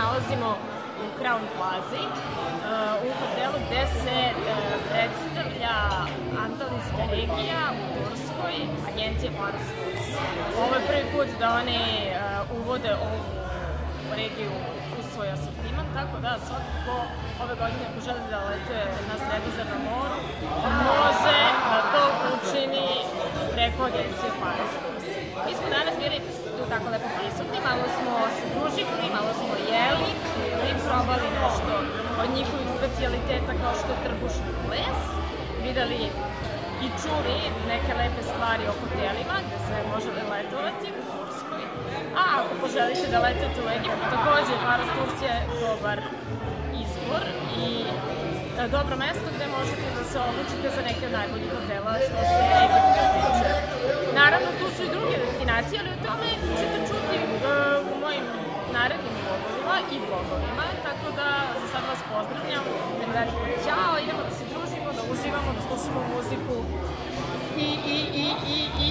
nalazimo u Crown Plazi, u hotelu gde se predstavlja Antalijska regija u Turskoj, agencije Faros turs. Ovo je prvi put da oni uvode ovu regiju u svoj asortiman, tako da svakako ove godine ako želi da letuje na Sredozemnom moru, može da to učini preko agencije Faros turs. Mi smo danas bili tu tako lepo prisutni, malo smo se družili, malo smo jeli i probali nešto od njihovih specijaliteta kao što je trbušni ples, videli i čuli neke lepe stvari o hotelima gde se može letovati u Turskoj. A ako poželite da letete u Egipat, takođe Faros turs je dobar izbor i dobro mesto gde možete da se odlučite za neke od najboljih hotela što se Egipta tiče. Naravno, tu su i druge destinacije, ali o tome ćete čuti u mojim narednim vlogovima i vlogovima, tako da za sad vas pozdravljam, jedno veliko ćao, idemo da se družimo, da uživamo, da slušamo muziku i